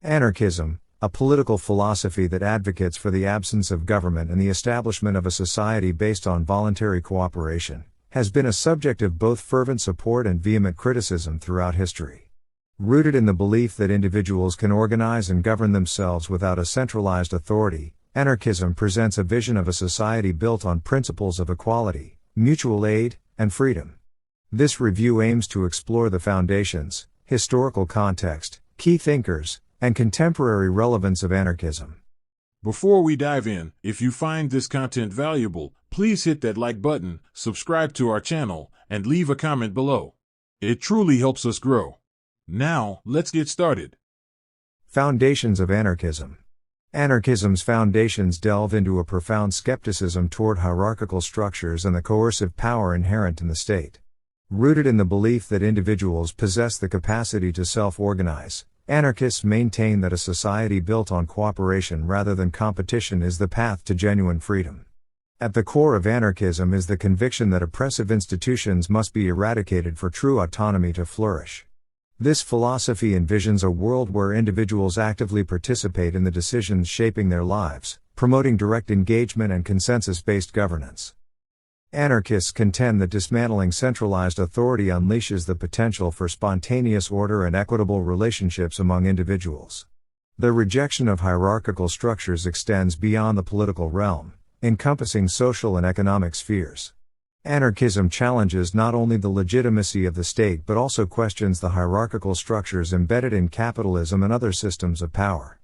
Anarchism, a political philosophy that advocates for the absence of government and the establishment of a society based on voluntary cooperation, has been a subject of both fervent support and vehement criticism throughout history. Rooted in the belief that individuals can organize and govern themselves without a centralized authority, anarchism presents a vision of a society built on principles of equality, mutual aid, and freedom. This review aims to explore the foundations, historical context, key thinkers, and contemporary relevance of anarchism. Before we dive in, if you find this content valuable, please hit that like button, subscribe to our channel, and leave a comment below. It truly helps us grow. Now, let's get started. Foundations of anarchism. Anarchism's foundations delve into a profound skepticism toward hierarchical structures and the coercive power inherent in the state. Rooted in the belief that individuals possess the capacity to self-organize, anarchists maintain that a society built on cooperation rather than competition is the path to genuine freedom. At the core of anarchism is the conviction that oppressive institutions must be eradicated for true autonomy to flourish. This philosophy envisions a world where individuals actively participate in the decisions shaping their lives, promoting direct engagement and consensus-based governance. Anarchists contend that dismantling centralized authority unleashes the potential for spontaneous order and equitable relationships among individuals. The rejection of hierarchical structures extends beyond the political realm, encompassing social and economic spheres. Anarchism challenges not only the legitimacy of the state but also questions the hierarchical structures embedded in capitalism and other systems of power.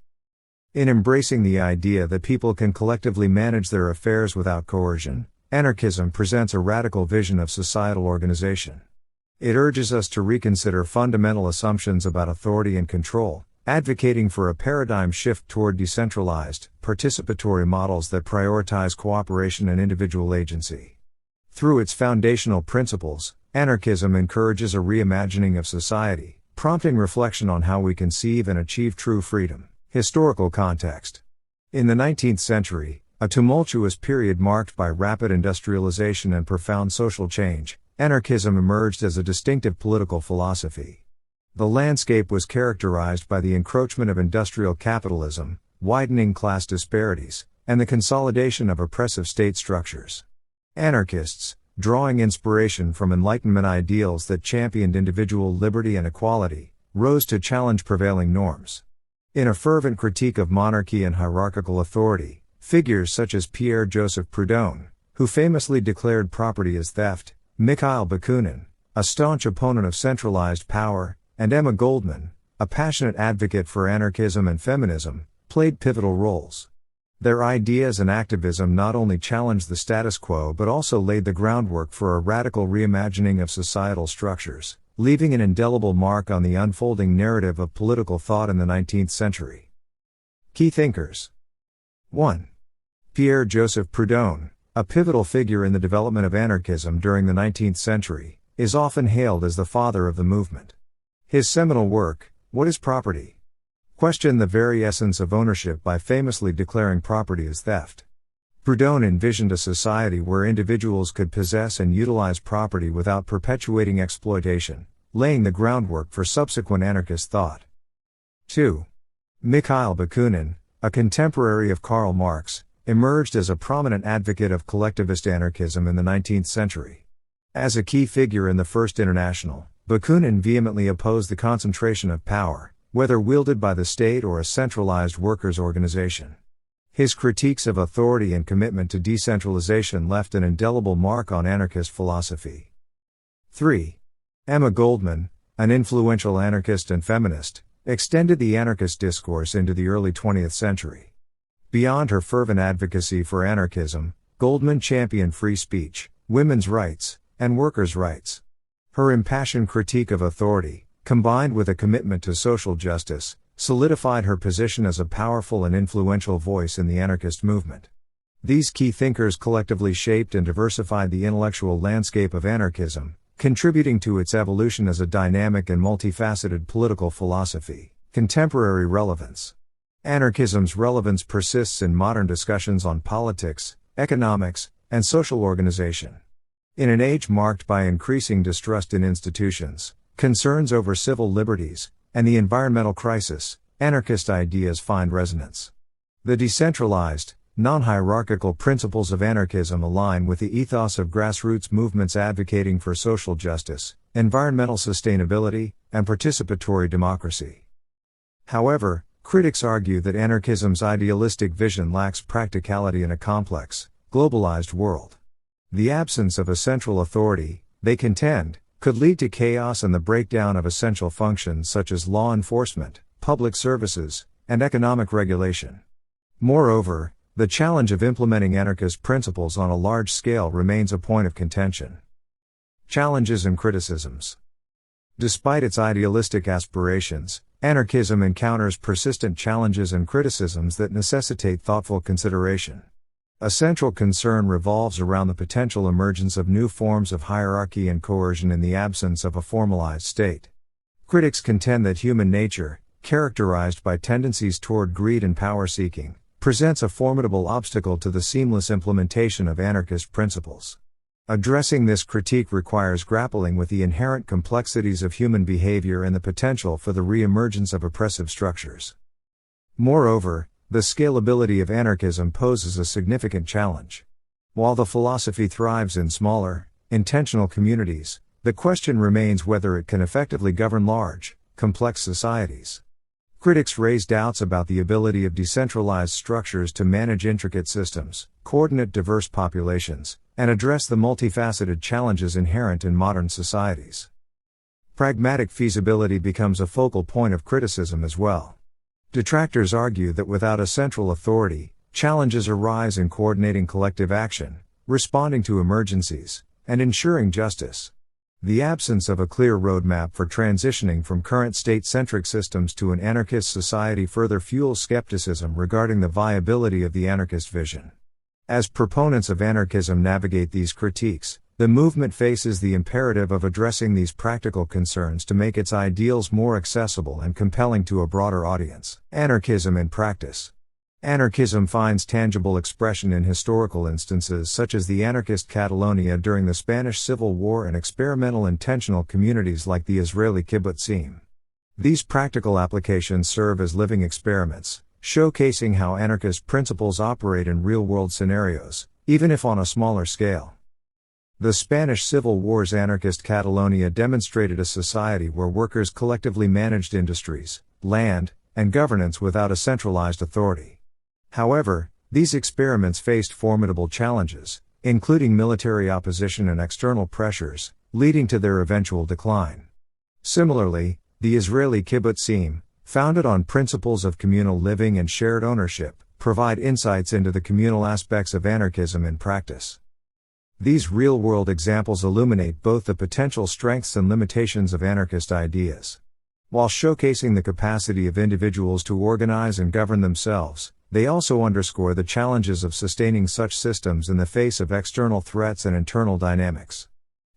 In embracing the idea that people can collectively manage their affairs without coercion, anarchism presents a radical vision of societal organization. It urges us to reconsider fundamental assumptions about authority and control, advocating for a paradigm shift toward decentralized, participatory models that prioritize cooperation and individual agency. Through its foundational principles, anarchism encourages a reimagining of society, prompting reflection on how we conceive and achieve true freedom. Historical context. In the 19th century, a tumultuous period marked by rapid industrialization and profound social change, anarchism emerged as a distinctive political philosophy. The landscape was characterized by the encroachment of industrial capitalism, widening class disparities, and the consolidation of oppressive state structures. Anarchists, drawing inspiration from Enlightenment ideals that championed individual liberty and equality, rose to challenge prevailing norms. In a fervent critique of monarchy and hierarchical authority, figures such as Pierre-Joseph Proudhon, who famously declared property as theft, Mikhail Bakunin, a staunch opponent of centralized power, and Emma Goldman, a passionate advocate for anarchism and feminism, played pivotal roles. Their ideas and activism not only challenged the status quo but also laid the groundwork for a radical reimagining of societal structures, leaving an indelible mark on the unfolding narrative of political thought in the 19th century. Key thinkers. 1. Pierre-Joseph Proudhon, a pivotal figure in the development of anarchism during the 19th century, is often hailed as the father of the movement. His seminal work, What is Property?, questioned the very essence of ownership by famously declaring property as theft. Proudhon envisioned a society where individuals could possess and utilize property without perpetuating exploitation, laying the groundwork for subsequent anarchist thought. 2. Mikhail Bakunin, a contemporary of Karl Marx, emerged as a prominent advocate of collectivist anarchism in the 19th century. As a key figure in the First International, Bakunin vehemently opposed the concentration of power, whether wielded by the state or a centralized workers' organization. His critiques of authority and commitment to decentralization left an indelible mark on anarchist philosophy. 3. Emma Goldman, an influential anarchist and feminist, extended the anarchist discourse into the early 20th century. Beyond her fervent advocacy for anarchism, Goldman championed free speech, women's rights, and workers' rights. Her impassioned critique of authority, combined with a commitment to social justice, solidified her position as a powerful and influential voice in the anarchist movement. These key thinkers collectively shaped and diversified the intellectual landscape of anarchism, contributing to its evolution as a dynamic and multifaceted political philosophy. Contemporary relevance. Anarchism's relevance persists in modern discussions on politics, economics, and social organization. In an age marked by increasing distrust in institutions, concerns over civil liberties, and the environmental crisis, anarchist ideas find resonance. The decentralized, non-hierarchical principles of anarchism align with the ethos of grassroots movements advocating for social justice, environmental sustainability, and participatory democracy. However, critics argue that anarchism's idealistic vision lacks practicality in a complex, globalized world. The absence of a central authority, they contend, could lead to chaos and the breakdown of essential functions such as law enforcement, public services, and economic regulation. Moreover, the challenge of implementing anarchist principles on a large scale remains a point of contention. Challenges and criticisms. Despite its idealistic aspirations, anarchism encounters persistent challenges and criticisms that necessitate thoughtful consideration. A central concern revolves around the potential emergence of new forms of hierarchy and coercion in the absence of a formalized state. Critics contend that human nature, characterized by tendencies toward greed and power-seeking, presents a formidable obstacle to the seamless implementation of anarchist principles. Addressing this critique requires grappling with the inherent complexities of human behavior and the potential for the re-emergence of oppressive structures. Moreover, the scalability of anarchism poses a significant challenge. While the philosophy thrives in smaller, intentional communities, the question remains whether it can effectively govern large, complex societies. Critics raise doubts about the ability of decentralized structures to manage intricate systems, coordinate diverse populations, and address the multifaceted challenges inherent in modern societies. Pragmatic feasibility becomes a focal point of criticism as well. Detractors argue that without a central authority, challenges arise in coordinating collective action, responding to emergencies, and ensuring justice. The absence of a clear roadmap for transitioning from current state-centric systems to an anarchist society further fuels skepticism regarding the viability of the anarchist vision. As proponents of anarchism navigate these critiques, the movement faces the imperative of addressing these practical concerns to make its ideals more accessible and compelling to a broader audience. Anarchism in practice. Anarchism finds tangible expression in historical instances such as the anarchist Catalonia during the Spanish Civil War and experimental intentional communities like the Israeli kibbutzim. These practical applications serve as living experiments, showcasing how anarchist principles operate in real-world scenarios, even if on a smaller scale. The Spanish Civil War's anarchist Catalonia demonstrated a society where workers collectively managed industries, land, and governance without a centralized authority. However, these experiments faced formidable challenges, including military opposition and external pressures, leading to their eventual decline. Similarly, the Israeli kibbutzim, founded on principles of communal living and shared ownership, provide insights into the communal aspects of anarchism in practice. These real-world examples illuminate both the potential strengths and limitations of anarchist ideas. While showcasing the capacity of individuals to organize and govern themselves, they also underscore the challenges of sustaining such systems in the face of external threats and internal dynamics.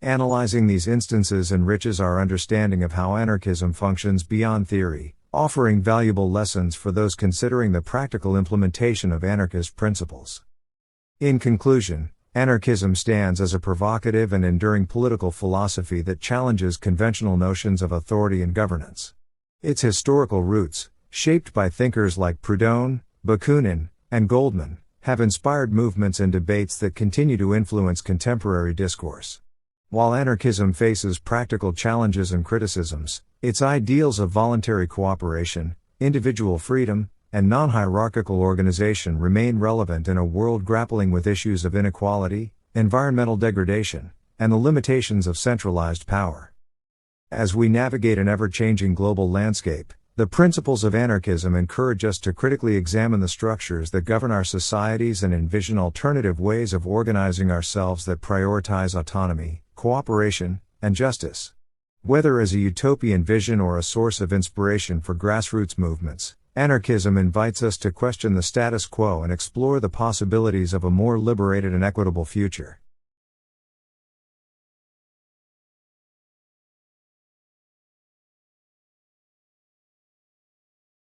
Analyzing these instances enriches our understanding of how anarchism functions beyond theory, offering valuable lessons for those considering the practical implementation of anarchist principles. In conclusion, anarchism stands as a provocative and enduring political philosophy that challenges conventional notions of authority and governance. Its historical roots, shaped by thinkers like Proudhon, Bakunin, and Goldman, have inspired movements and debates that continue to influence contemporary discourse. While anarchism faces practical challenges and criticisms, its ideals of voluntary cooperation, individual freedom, and non-hierarchical organization remain relevant in a world grappling with issues of inequality, environmental degradation, and the limitations of centralized power. As we navigate an ever-changing global landscape, the principles of anarchism encourage us to critically examine the structures that govern our societies and envision alternative ways of organizing ourselves that prioritize autonomy, cooperation, and justice. Whether as a utopian vision or a source of inspiration for grassroots movements, anarchism invites us to question the status quo and explore the possibilities of a more liberated and equitable future.